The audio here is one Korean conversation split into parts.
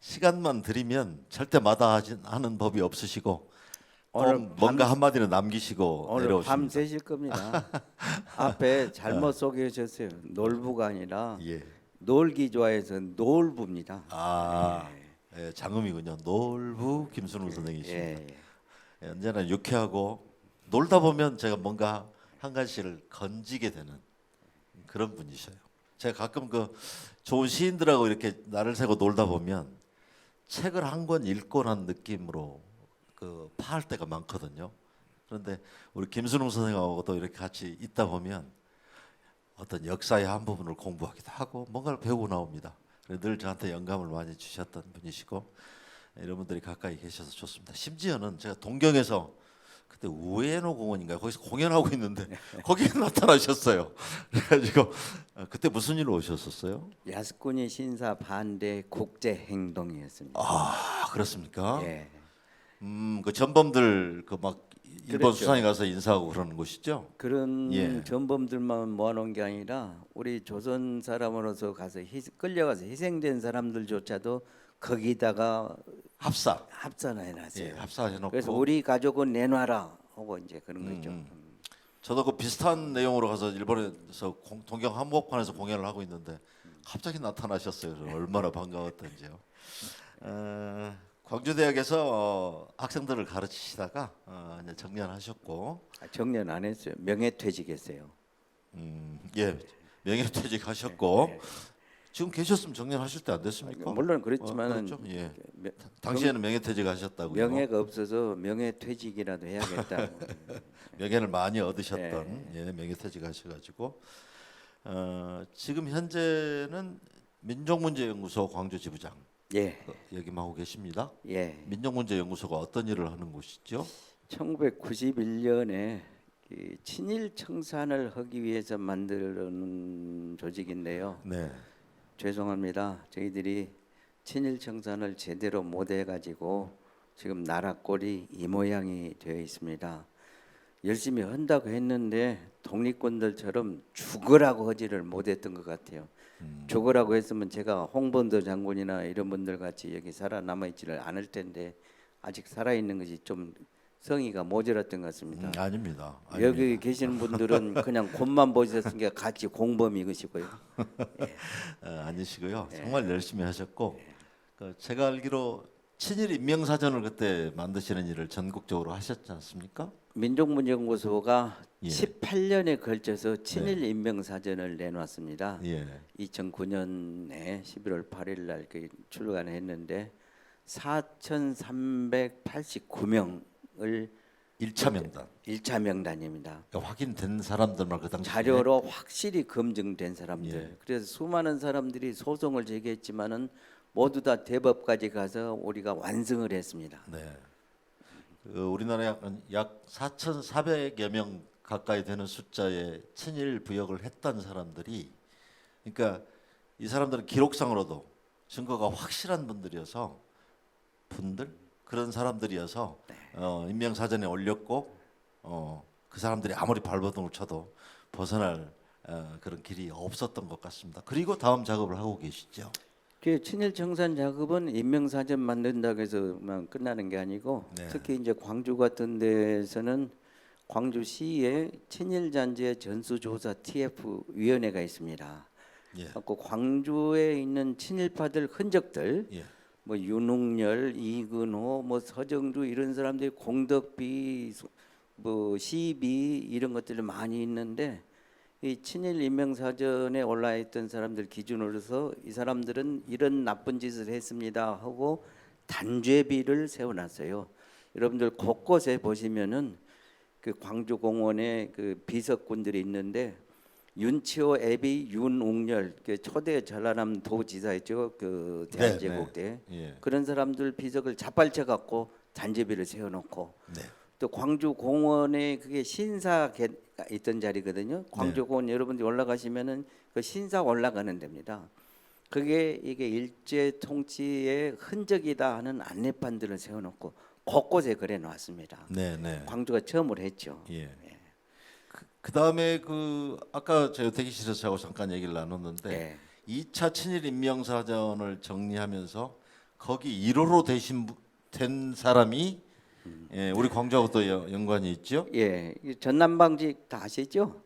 시간만 드리면 절대 마다하는 법이 없으시고 오늘 뭔가 한마디는 남기시고 오늘 내려오십니다. 밤 새실 겁니다. 앞에 잘못 소개하셨어요. 놀부가 아니라 예. 놀기 좋아해서 놀부입니다. 예, 장음이군요. 놀부 김순우 선생이십니다. 예. 예, 언제나 유쾌하고 놀다 보면 제가 뭔가 한 가지를 건지게 되는 그런 분이셔요. 제가 가끔 그 좋은 시인들하고 이렇게 날을 새고 놀다 보면 책을 한 권 읽고 난 느낌으로 그 파할 때가 많거든요. 그런데 우리 김순웅 선생하고도 이렇게 같이 있다 보면 어떤 역사의 한 부분을 공부하기도 하고 뭔가를 배우고 나옵니다. 늘 저한테 영감을 많이 주셨던 분이시고 이런 분들이 가까이 계셔서 좋습니다. 심지어는 제가 동경에서 그때 우에노 공원인가요? 거기서 공연하고 있는데 거기에 나타나셨어요. 그래가지고 그때 무슨 일로 오셨었어요? 야스쿠니 신사 반대 국제 행동이었습니다. 아 그렇습니까? 예. 그 전범들 그 막 일본 그렇죠. 수상에 가서 인사하고 그러는 곳이죠. 그런 예. 전범들만 모아놓은 게 아니라 우리 조선 사람으로서 가서 끌려가서 희생된 사람들조차도 거기다가 합산해 놨어요. 예, 합사해놓고. 그래서 우리 가족은 내놔라 하고 이제 그런 거죠. 저도 그 비슷한 내용으로 가서 일본에서 동경 한복판에서 공연을 하고 있는데 갑자기 나타나셨어요. 그래서 얼마나 반가웠던지요. 광주대학에서 학생들을 가르치시다가 이제 정년하셨고, 정년 안 했어요. 명예퇴직했어요. 예, 명예퇴직하셨고 네. 지금 계셨으면 정년하실 때 안 됐습니까? 물론 그렇지만은 그렇죠? 예. 당시에는 명예퇴직하셨다고요. 명예가 없어서 명예퇴직이라도 해야겠다고. 명예를 많이 얻으셨던 예, 명예퇴직하셔가지고 지금 현재는 민족문제연구소 광주지부장 예, 역임하고 계십니다. 예. 민족문제연구소가 어떤 일을 하는 곳이죠? 1991년에 친일 청산을 하기 위해서 만드는 조직인데요. 네. 죄송합니다. 저희들이 친일 청산을 제대로 못 해가지고 지금 나라 꼴이 이 모양이 되어 있습니다. 열심히 한다고 했는데 독립군들처럼 죽으라고 하지를 못했던 것 같아요. 죽으라고 했으면 제가 홍범도 장군이나 이런 분들 같이 여기 살아남아 있지를 않을 텐데 아직 살아 있는 것이 좀 성의가 모자랐던 것 같습니다. 아닙니다. 여기 계시는 분들은 그냥 곤만 보셨으니까 같이 공범이것이고요. 아니시고요. 정말 열심히 하셨고 제가 알기로 친일 인명사전을 그때 만드시는 일을 전국적으로 하셨지 않습니까? 민족문제연구소가 예. 18년에 걸쳐서 친일 인명사전을 내놨습니다. 예. 2009년에 11월 8일 날 출간했는데 4,389명을 1차 명단. 1차 명단입니다. 그러니까 확인된 사람들만 그 당시에 자료로 확실히 검증된 사람들. 예. 그래서 수많은 사람들이 소송을 제기했지만은 모두 다 대법까지 가서 우리가 완승을 했습니다. 네. 우리나라에 약 4,400여 명 가까이 되는 숫자의 친일 부역을 했던 사람들이, 그러니까 이 사람들은 기록상으로도 증거가 확실한 그런 사람들이어서 인명사전에 올렸고 그 사람들이 아무리 발버둥을 쳐도 벗어날 그런 길이 없었던 것 같습니다. 그리고 다음 작업을 하고 계시죠. 그 친일 청산 작업은 인명사전 만든다고 해서만 끝나는 게 아니고 네. 특히 이제 광주 같은 데서는 광주시에 친일 잔재 전수조사 TF 위원회가 있습니다. 예. 그 광주에 있는 친일파들 흔적들, 예. 뭐 윤웅열, 이근호, 뭐 서정주 이런 사람들이 공덕비, 뭐 시비 이런 것들이 많이 있는데 이 친일 인명사전에 올라 있던 사람들 기준으로서 이 사람들은 이런 나쁜 짓을 했습니다 하고 단죄비를 세워놨어요. 여러분들 곳곳에 보시면은 그 광주공원에 그 비석군들이 있는데 윤치호, 애비, 윤웅열 그 초대 전라남 도지사였죠. 그 대한제국 때 예. 그런 사람들 비석을 자빨쳐 갖고 단죄비를 세워놓고 네. 또 광주공원에 그게 신사가 있던 자리거든요. 광주공원 여러분들이 올라가시면은 그 신사 올라가는 데입니다. 그게 이게 일제 통치의 흔적이다 하는 안내판들을 세워놓고 곳곳에 그래 놨습니다. 네, 네. 광주가 처음으로 했죠. 예. 그 다음에 아까 제가 대기실에서 하고 잠깐 얘기를 나눴는데 네. 2차 친일 인명사전을 정리하면서 거기 1호로 된 사람이 예, 우리 광주하고 또 연관이 있죠. 예, 이 전남방직 다 아시죠?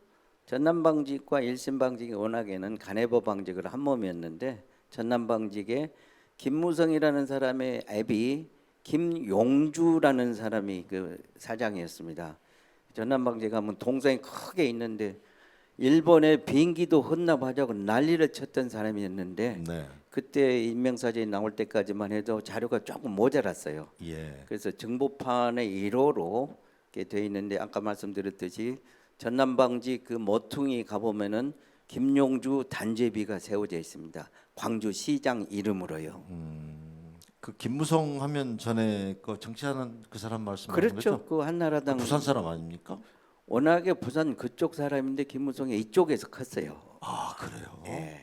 전남방직과 일신방직이 워낙에는 가내버 방직을 한 몸이었는데 전남방직에 김무성이라는 사람의 애비 김용주라는 사람이 그 사장이었습니다. 전남방직 하면 동상이 크게 있는데 일본에 비행기도 헌납하자고 난리를 쳤던 사람이었는데 네. 그때 인명사전이 나올 때까지만 해도 자료가 조금 모자랐어요. 예. 그래서 정보판의 1호로 이렇게 돼 있는데 아까 말씀드렸듯이 전남방지 그 모퉁이 가보면은 김용주 단죄비가 세워져 있습니다. 광주시장 이름으로요. 그 김무성 하면 전에 그 정치하는 그 사람 말씀하는 그렇죠. 거죠? 그 한나라당 그 부산 사람 아닙니까? 워낙에 부산 그쪽 사람인데 김무성이 이쪽에서 컸어요. 아 그래요. 예.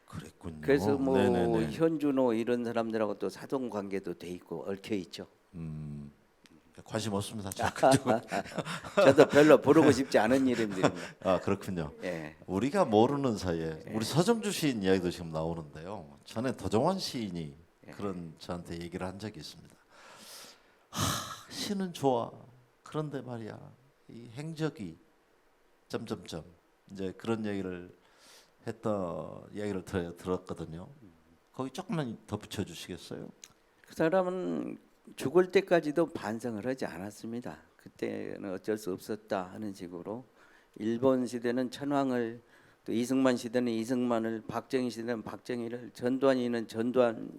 그랬군요. 그래서 뭐 네네네. 현준호 이런 사람들하고 또 사돈 관계도 돼 있고 얽혀 있죠. 관심 없습니다. 저 그쪽은. 저도 별로 부르고 싶지 않은 이름들입니다. 아 그렇군요. 예. 우리가 모르는 사이에 우리 서정주 시인 이야기도 지금 나오는데요. 전에 도정환 시인이 그런 저한테 얘기를 한 적이 있습니다. 시는 좋아. 그런데 말이야 이 행적이 점점점 이제 그런 얘기를 했던 이야기를 들었거든요. 거기 조금만 더 붙여주시겠어요? 그 사람은 죽을 때까지도 반성을 하지 않았습니다. 그때는 어쩔 수 없었다 하는 식으로 일본 시대는 천황을 또 이승만 시대는 이승만을 박정희 시대는 박정희를 전두환이는 전두환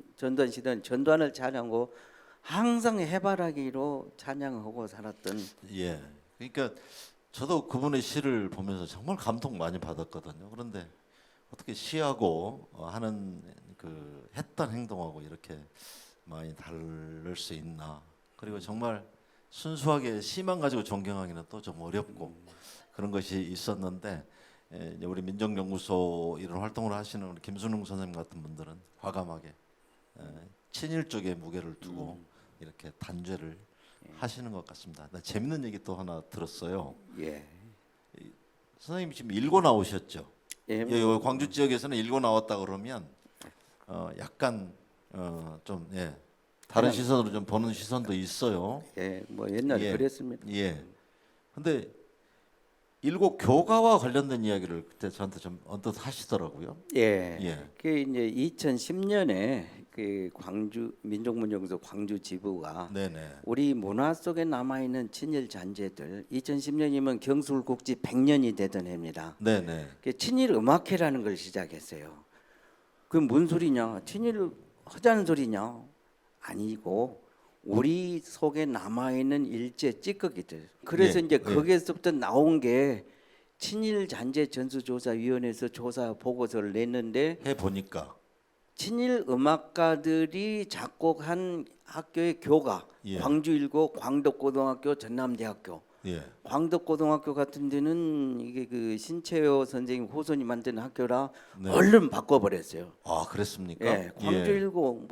시대는 전두환을 찬양하고 항상 해바라기로 찬양하고 살았던 예. 그러니까 저도 그분의 시를 보면서 정말 감동 많이 받았거든요. 그런데 어떻게 시하고 하는 그 했던 행동하고 이렇게 많이 다를 수 있나? 그리고 정말 순수하게 시만 가지고 존경하기는 또 좀 어렵고 그런 것이 있었는데 이제 우리 민정연구소 이런 활동을 하시는 우리 김순웅 선생님 같은 분들은 과감하게 친일 쪽에 무게를 두고 이렇게 단죄를 하시는 것 같습니다. 나 재밌는 얘기 또 하나 들었어요. 예. 선생님 지금 읽고 나오셨죠? 예. 여기 광주 지역에서는 읽고 나왔다 그러면 약간 좀 다른 시선으로 좀 보는 시선도 있어요. 예. 뭐 옛날에 예. 그랬습니다. 예. 근데 일곱 교가와 관련된 이야기를 그때 저한테 좀 언뜻 하시더라고요. 예. 예. 그 이제 2010년에 그 광주 민족문정소 광주 지부가 네네. 우리 문화 속에 남아 있는 친일 잔재들 2010년이면 경술국지 100년이 되던 해입니다. 네네. 그 친일 음악회라는 걸 시작했어요. 그 뭔 소리냐? 친일 하자는 소리냐? 아니고 우리 속에 남아 있는 일제 찌꺼기들. 그래서 예, 이제 예. 거기에서부터 나온 게 친일 잔재 전수조사위원회에서 조사 보고서를 냈는데 해 보니까 친일 음악가들이 작곡한 학교의 교가 예. 광주일고 광덕고등학교 전남대학교 예. 광덕고등학교 같은 데는 이게 그 신채호 선생님 호선이 만든 학교라 네. 얼른 바꿔버렸어요. 아 그랬습니까? 예, 광주일고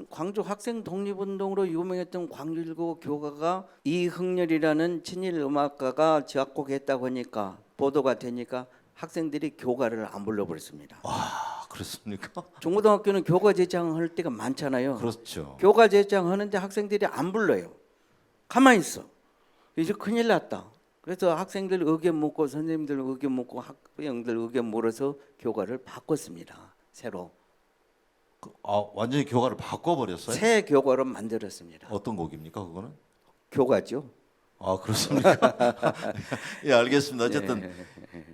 광주 학생 독립운동으로 유명했던 광주일고 교가가 이흥렬이라는 친일 음악가가 작곡했다고 하니까 보도가 되니까 학생들이 교가를 안 불러버렸습니다. 아 그랬습니까? 중고등학교는 교가 제창할 때가 많잖아요. 그렇죠. 교가 제창하는데 학생들이 안 불러요. 가만히 있어. 이제 큰일 났다. 그래서 학생들 의견 묻고 선생님들 의견 묻고 학부형들 의견 물어서 교가를 바꿨습니다. 새로 완전히 교가를 바꿔버렸어요? 새 교가로 만들었습니다. 어떤 곡입니까 그거는? 교가죠. 아 그렇습니까? 예 알겠습니다. 어쨌든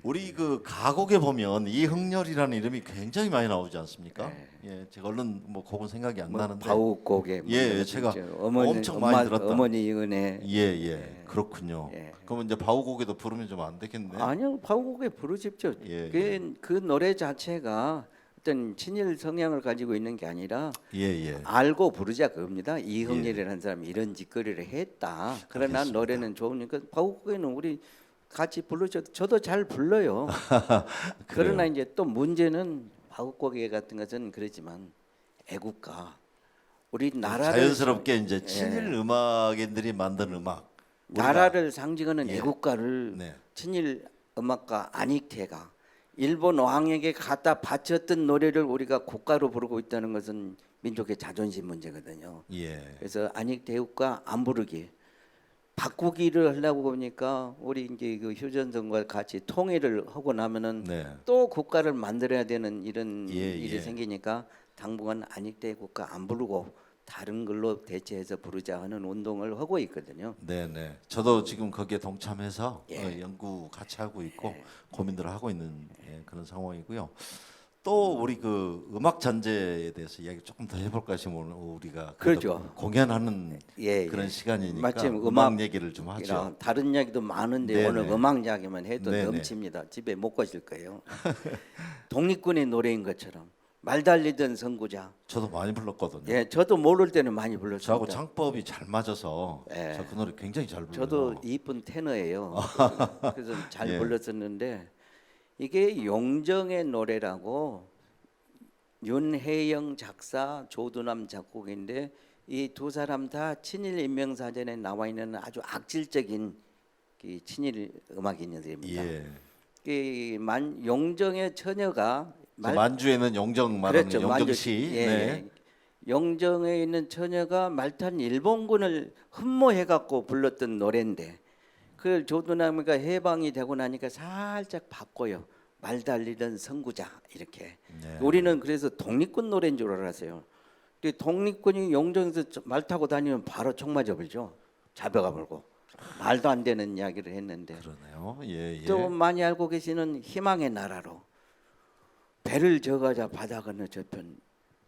우리 그 가곡에 보면 이흥렬이라는 이름이 굉장히 많이 나오지 않습니까? 예, 제가 얼른 뭐 곡은 생각이 안 나는데 바우곡에 예, 제가 엄청 많이 들었다. 어머니 은혜. 예, 그렇군요. 예. 그러면 이제 바우곡에도 부르면 좀 안 되겠네. 아니요, 바우곡에 부르십시오. 예, 그 노래 자체가 어떤 친일 성향을 가지고 있는 게 아니라 예. 알고 부르자 그겁니다. 이흥렬이라는 사람이 이런 짓거리를 했다. 그러나 알겠습니다. 노래는 좋으니까 바우곡에는 우리 같이 불러줘도 저도 잘 불러요. 그러나 이제 또 문제는 바우곡에 같은 것은 그렇지만 애국가 우리 나라를 자연스럽게 이제 친일 음악인들이 만든 음악 나라를 상징하는 예. 애국가를 네. 친일 음악가 안익태가 일본 왕에게 갖다 바쳤던 노래를 우리가 국가로 부르고 있다는 것은 민족의 자존심 문제거든요. 예. 그래서 안익대국가 안 부르기 바꾸기를 하려고 보니까 우리 이제 그 휴전선과 같이 통일을 하고 나면은 네. 또 국가를 만들어야 되는 이런 예, 일이 예. 생기니까 당분간 안익대국가 안 부르고 다른 걸로 대체해서 부르자 하는 운동을 하고 있거든요. 네, 네. 저도 지금 거기에 동참해서 예. 연구 같이 하고 있고 고민들을 하고 있는 그런 상황이고요. 또 우리 그 음악 잔재에 대해서 이야기 조금 더 해볼까 싶으면 오늘 우리가 그래도 그렇죠. 공연하는 예, 그런 예. 시간이니까 마침 음악 얘기를 좀 하죠. 이랑 다른 이야기도 많은데 네네. 오늘 음악 이야기만 해도 네네. 넘칩니다. 집에 못 가실 거예요. 독립군의 노래인 것처럼 말 달리던 선구자. 저도 많이 불렀거든요. 예, 저도 모를 때는 많이 저하고 불렀습니다. 창법이 잘 맞아서 예. 저 그 노래 굉장히 잘 불러요. 저도 이쁜 테너예요. 그래서 잘 예. 불렀었는데 이게 용정의 노래라고 윤혜영 작사, 조두남 작곡인데 이 두 사람 다 친일 인명사전에 나와 있는 아주 악질적인 그 친일 음악인들입니다. 예. 용정의 처녀가 저 만주에는 용정 말하는 그렇죠. 용정시. 예, 네. 예. 용정에 있는 처녀가 말탄 일본군을 흠모해갖고 불렀던 노래인데 그걸 조두남이가 해방이 되고 나니까 살짝 바꿔요. 말 달리던 선구자 이렇게. 네. 우리는 그래서 독립군 노래인 줄 알았어요. 근데 독립군이 용정에서 말 타고 다니면 바로 총 맞아버리죠. 자벼가 불고 말도 안 되는 이야기를 했는데 그러네요. 예, 예. 또 많이 알고 계시는 희망의 나라로 배를 저가자 바다 건너 저편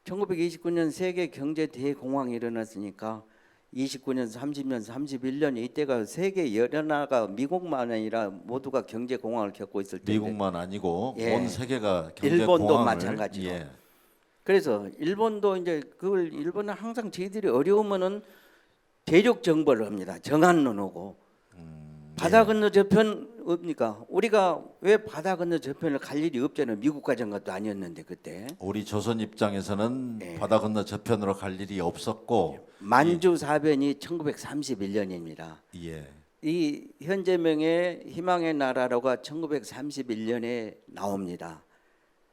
1929년 세계 경제 대공황이 일어났으니까 29년, 30년, 31년 이때가 세계 여러 나라가 미국만 아니라 모두가 경제 공황을 겪고 있을 텐데 미국만 아니고 예. 온 세계가 경제 일본도 공황을 마찬가지로. 예. 그래서 일본도 이제 그걸 일본은 항상 저희들이 어려우면은 대륙 정벌을 합니다. 정한론 오고 바다 건너 저편 없니까 우리가 왜 바다 건너 저편을 갈 일이 없잖아요. 미국 가진 것도 아니었는데 그때 우리 조선 입장에서는 예. 바다 건너 저편으로 갈 일이 없었고 만주 사변이 1931년입니다. 예. 이 현재명의 희망의 나라로가 1931년에 나옵니다.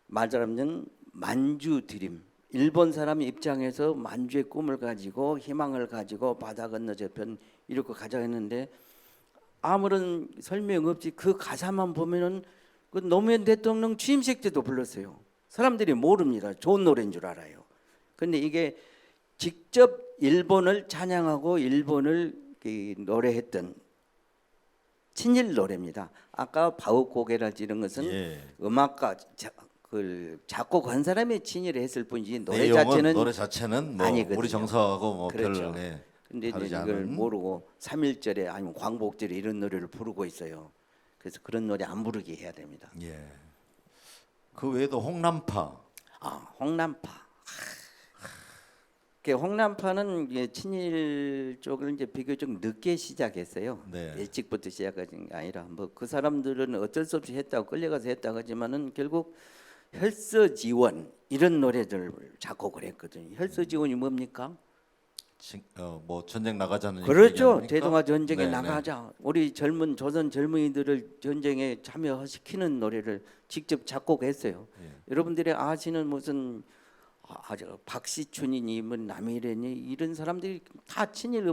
말하자면 만주 드림. 일본 사람 입장에서 만주의 꿈을 가지고 희망을 가지고 바다 건너 저편 이렇게 가자 했는데 아무런 설명 없이 그 가사만 보면은 그 노무현 대통령 취임식 때도 불렀어요. 사람들이 모릅니다. 좋은 노래인 줄 알아요. 근데 이게 직접 일본을 찬양하고 일본을 노래했던 친일 노래입니다. 아까 바우고개랄지 이런 것은 예. 음악가 그 작곡한 사람이 친일을 했을 뿐이지 노래 내용은 자체는 노래 뭐 아니거든요. 우리 정서하고 뭐 그렇죠. 별 예. 근데 이제 다르지 이걸 않은. 모르고 3.1절에 아니면 광복절에 이런 노래를 부르고 있어요. 그래서 그런 노래 안 부르게 해야 됩니다. 예. 그 외에도 홍남파. 아, 홍남파. 그 홍남파는 이제 친일 쪽을 이제 비교적 늦게 시작했어요. 네. 일찍부터 시작한 게 아니라 뭐 그 사람들은 어쩔 수 없이 했다고 끌려가서 했다고 하지만은 결국 혈서지원 이런 노래들 작곡을 했거든요. 혈서지원이 뭡니까? 뭐 전쟁 나가자는 그렇죠. 얘기합니까? 대동아 전쟁에 네네. 나가자. 우리 젊은 조선 젊은이들을 전쟁에 참여시키는 노래를 직접 작곡했어요. 예. 여러분들이 아시는 무슨 박시춘이니 뭐 남일애니 이런 사람들이 다 친일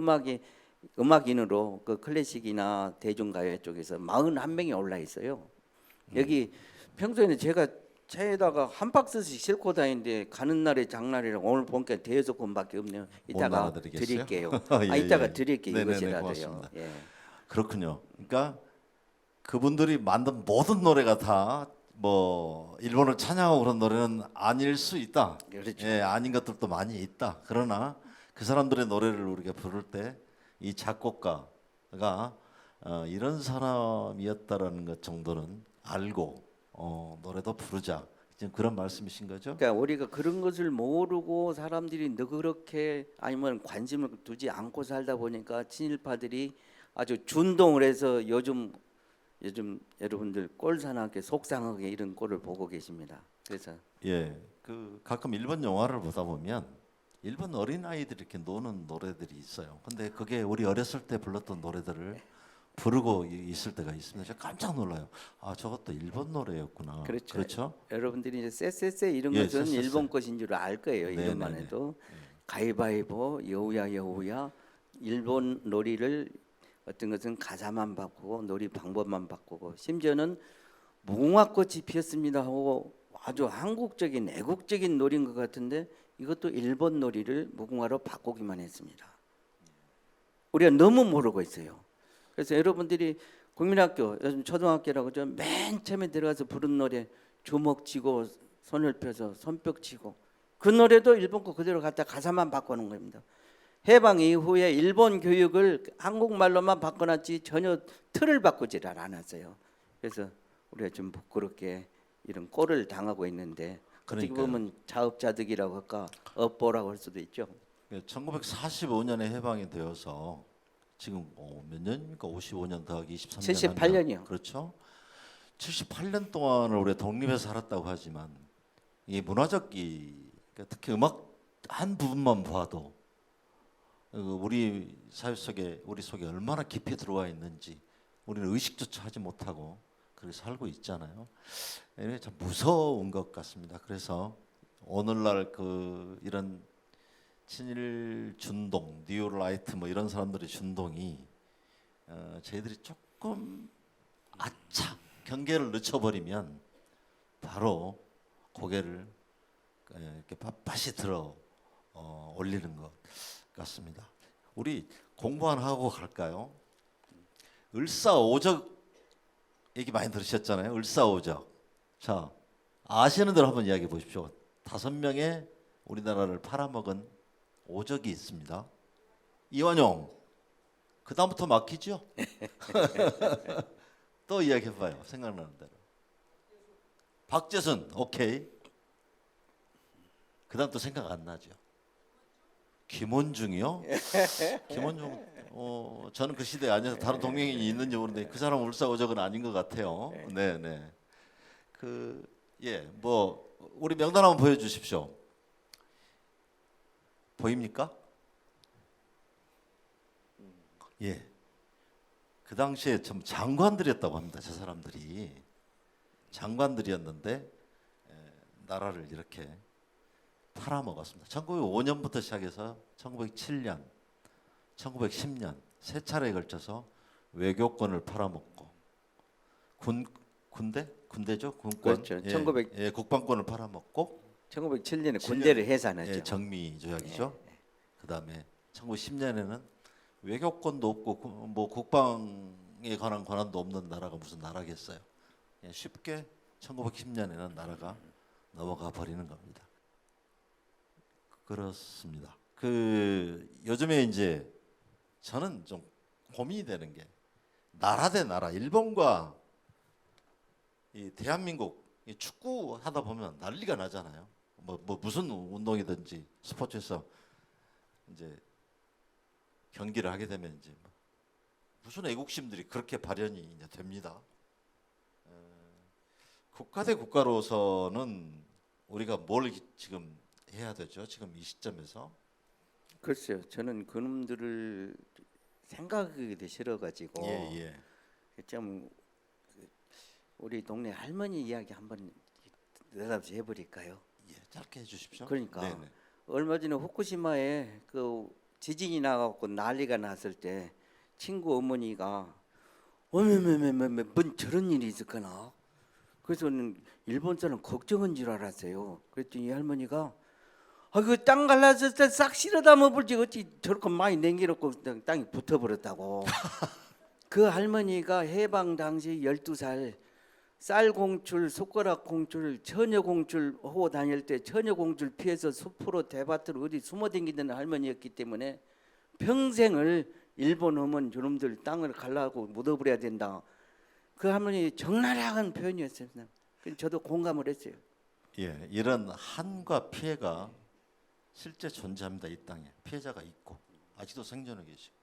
음악인으로 그 클래식이나 대중가요 쪽에서 41명이 올라 있어요. 여기 평소에는 제가 차에다가 한 박스씩 싣고 다니는데 가는 날에 장날이랑 오늘 보니까 대여섯 권밖에 없네요. 이따가 나눠드리겠어요? 드릴게요. 예, 이따가 예. 드릴게요. 네네네, 이것이라도요. 고맙습니다. 예. 그렇군요. 그러니까 그분들이 만든 모든 노래가 다 뭐 일본을 찬양하고 그런 노래는 아닐 수 있다. 그렇죠. 예, 아닌 것들도 많이 있다. 그러나 그 사람들의 노래를 우리가 부를 때 이 작곡가가 이런 사람이었다라는 것 정도는 알고 노래도 부르자. 지금 그런 말씀이신 거죠? 그러니까 우리가 그런 것을 모르고 사람들이 너그럽게 아니면 관심을 두지 않고 살다 보니까 친일파들이 아주 준동을 해서 요즘 여러분들 꼴사납게 속상하게 이런 꼴을 보고 계십니다. 그래서 예, 그 가끔 일본 영화를 보다 보면 일본 어린 아이들이 이렇게 노는 노래들이 있어요. 근데 그게 우리 어렸을 때 불렀던 노래들을 부르고 있을 때가 있습니다. 제가 깜짝 놀라요. 아, 저것도 일본 노래였구나. 그렇죠. 그렇죠? 여러분들이 이제 쎄쎄쎄 이런 예, 것은 쎄쎄쎄. 일본 것인 줄 알 거예요. 네, 이름만 네, 네. 해도 가위바위보, 여우야 여우야 일본 놀이를 어떤 것은 가사만 바꾸고 놀이 방법만 바꾸고 심지어는 무궁화꽃이 피었습니다 하고 아주 한국적인 애국적인 놀이인 것 같은데 이것도 일본 놀이를 무궁화로 바꾸기만 했습니다. 우리가 너무 모르고 있어요. 그래서 여러분들이 국민학교 요즘 초등학교라고 좀 맨 처음에 들어가서 부른 노래 주먹 쥐고 손을 펴서 손뼉 치고 그 노래도 일본 거 그대로 갖다 가사만 바꾸는 겁니다. 해방 이후에 일본 교육을 한국말로만 바꿔놨지 전혀 틀을 바꾸질 않았어요. 그래서 우리가 좀 부끄럽게 이런 꼴을 당하고 있는데 어떻게 그러니까요. 보면 자업자득이라고 할까 업보라고 할 수도 있죠. 1945년에 해방이 되어서 지금 몇 년입니까? 55년 더하기 23년 78년이요. 그렇죠? 78년 동안을 우리가 독립해서 살았다고 하지만 이 문화적 그러니까 특히 음악 한 부분만 봐도 우리 사회 속에 우리 속에 얼마나 깊이 들어와 있는지 우리는 의식조차 하지 못하고 그렇게 살고 있잖아요. 이게 참 무서운 것 같습니다. 그래서 오늘날 이런 친일 준동, 뉴라이트 뭐 이런 사람들의 준동이 저희들이 조금 아차 경계를 늦춰버리면 바로 고개를 이렇게 빳빳이 들어 올리는 것 같습니다. 우리 공부 하나 하고 갈까요? 을사오적 얘기 많이 들으셨잖아요. 을사오적. 자, 아시는 대로 한번 이야기해 보십시오. 5명의 우리나라를 팔아먹은 오적이 있습니다. 이완용. 그 다음부터 막히죠? 또 이야기해봐요. 생각나는 대로. 박재순. 오케이. 그 다음 또 생각 안 나죠? 김원중이요? 김원중. 저는 그 시대에 아니어서 다른 동명인이 있는지 모르는데 그 사람 울사오적은 아닌 것 같아요. 네, 네. 뭐 우리 명단 한번 보여주십시오. 보입니까? 예. 그 당시에 참 장관들이었다고 합니다. 저 사람들이 장관들이었는데 나라를 이렇게 팔아먹었습니다. 1905년부터 시작해서 1907년, 1910년 세 차례에 걸쳐서 외교권을 팔아먹고 군대죠? 군권. 그렇죠. 국방권을 팔아먹고 1907년에 군대를 해산했죠. 예, 정미 조약이죠. 그다음에 1910년에는 외교권도 없고 뭐 국방에 관한 권한도 없는 나라가 무슨 나라겠어요. 그냥 쉽게 1910년에는 나라가 넘어가 버리는 겁니다. 그렇습니다. 요즘에 이제 저는 좀 고민이 되는 게 나라 대 나라, 일본과 이 대한민국 이 축구 하다 보면 난리가 나잖아요. 뭐 무슨 운동이든지 스포츠에서 이제 경기를 하게 되면 이제 무슨 애국심들이 그렇게 발현이 이제 됩니다. 국가 대 국가로서는 우리가 뭘 지금 해야 되죠? 지금 이 시점에서 글쎄요. 저는 그놈들을 생각하기 싫어가지고 좀 우리 동네 할머니 이야기 한번 대답 해버릴까요? 짧게 해주십시오. 그러니까 네네. 얼마 전에 후쿠시마에 그 지진이 나갖고 난리가 났을 때 친구 어머니가 뭔 저런 일이 있었거나 그래서는 일본 사람 걱정한 줄 알았어요. 그랬더니 이 할머니가 그 땅 갈라졌을 때 싹 실어다 먹을지 어찌 저렇게 많이 냉기롭고 땅이 붙어버렸다고. 그 할머니가 해방 당시 12살 쌀공출, 숟가락공출, 처녀공출 하고 다닐 때 처녀공출 피해서 숲으로 대밭으로 어디 숨어댕기던 할머니였기 때문에 평생을 일본 오면 저놈들 땅을 갈라고 묻어버려야 된다. 그 할머니 적나라한 표현이었어요. 저도 공감을 했어요. 예, 이런 한과 피해가 실제 존재합니다. 이 땅에 피해자가 있고 아직도 생존해 계시고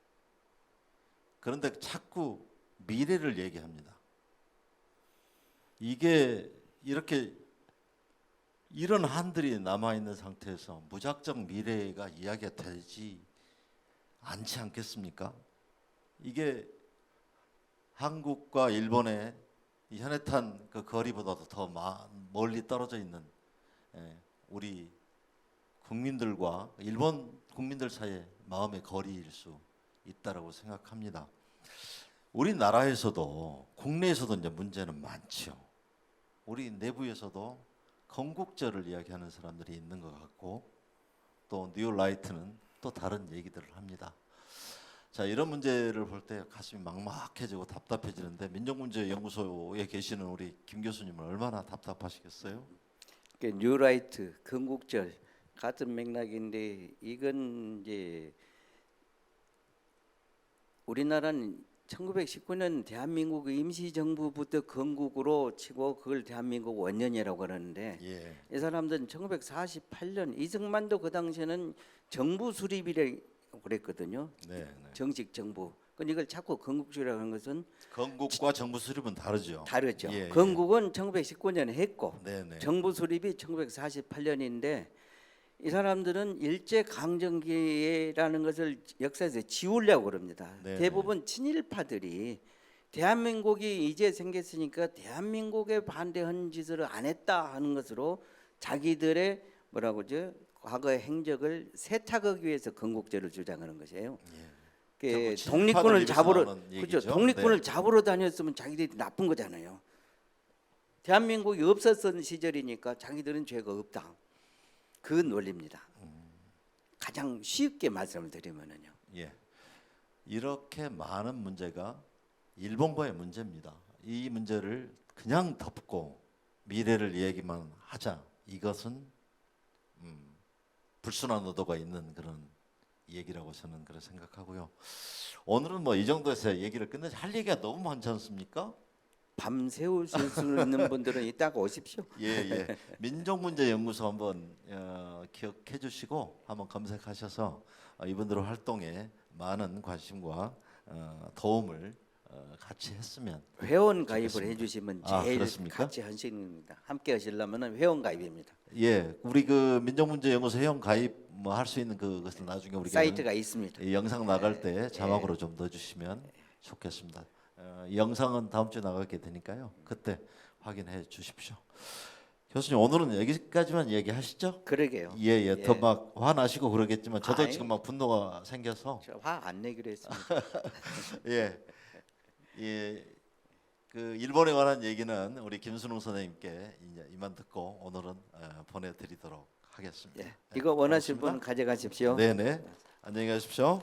그런데 자꾸 미래를 얘기합니다. 이게 이렇게 이런 한들이 남아 있는 상태에서 무작정 미래가 이야기가 되지 않지 않겠습니까? 이게 한국과 일본의 이 현해탄 그 거리보다도 더 멀리 떨어져 있는 우리 국민들과 일본 국민들 사이의 마음의 거리일 수 있다라고 생각합니다. 우리나라에서도 국내에서도 이제 문제는 많죠. 우리 내부에서도 건국절을 이야기하는 사람들이 있는 것 같고 또 뉴라이트는 또 다른 얘기들을 합니다. 자, 이런 문제를 볼 때 가슴이 막막해지고 답답해지는데 민족문제연구소에 계시는 우리 김 교수님은 얼마나 답답하시겠어요? 뉴라이트, 건국절 같은 맥락인데 이건 이제 우리나라는 1919년 대한민국 임시정부부터 건국으로 치고 그걸 대한민국 원년이라고 그러는데 예. 이 사람들은 1948년 이승만도 그 당시에는 정부 수립이라고 그랬거든요. 네, 네. 정식 정부. 근데 이걸 자꾸 건국주의라고 하는 것은 건국과 정부 수립은 다르죠. 다르죠. 예, 예. 건국은 1919년에 했고 네, 네. 정부 수립이 1948년인데 이 사람들은 일제 강점기라는 것을 역사에서 지우려고 그럽니다. 네, 대부분 친일파들이 대한민국이 이제 생겼으니까 대한민국에 반대한 짓을 안 했다 하는 것으로 자기들의 뭐라고죠? 과거의 행적을 세탁하기 위해서 건국제를 주장하는 것이에요. 결국 독립군을 친일파들 잡으러 입에서 나오는 그렇죠. 얘기죠. 독립군을 네. 잡으러 다녔으면 자기들이 나쁜 거잖아요. 대한민국이 없었던 시절이니까 자기들은 죄가 없다. 그 논리입니다. 가장 쉽게 말씀을 드리면은요. 예. 이렇게 많은 문제가 일본과의 문제입니다. 이 문제를 그냥 덮고 미래를 얘기만 하자. 이것은 불순한 의도가 있는 그런 얘기라고 저는 그렇게 생각하고요. 오늘은 뭐 이 정도에서 얘기를 끝내자. 할 얘기가 너무 많지 않습니까? 밤 새우실 수 있는 분들은 이따가 오십시오. 예, 예. 민족문제연구소 한번 기억해 주시고 한번 검색하셔서 이분들의 활동에 많은 관심과 도움을 같이 했으면 회원 가입을 좋겠습니다. 해주시면 아, 제일 그렇습니까? 같이 하시는입니다. 함께 하시려면은 회원 가입입니다. 예, 우리 그 민족문제연구소 회원 가입 뭐 할 수 있는 그것을 나중에 우리가 사이트가 있습니다. 이 영상 나갈 때 자막으로 좀 넣어주시면 좋겠습니다. 이 영상은 다음 주에 나가게 되니까요. 그때 확인해 주십시오. 교수님 오늘은 여기까지만 얘기하시죠. 그러게요. 예, 예. 더 막 화나시고 그러겠지만 저도 아이. 지금 막 분노가 생겨서 화 안 내기로 했습니다. 예, 예. 그 일본에 관한 얘기는 우리 김순웅 선생님께 이제 이만 듣고 오늘은 보내드리도록 하겠습니다. 예. 이거 원하실 고맙습니다. 분 가져가십시오. 네네. 안녕히 가십시오.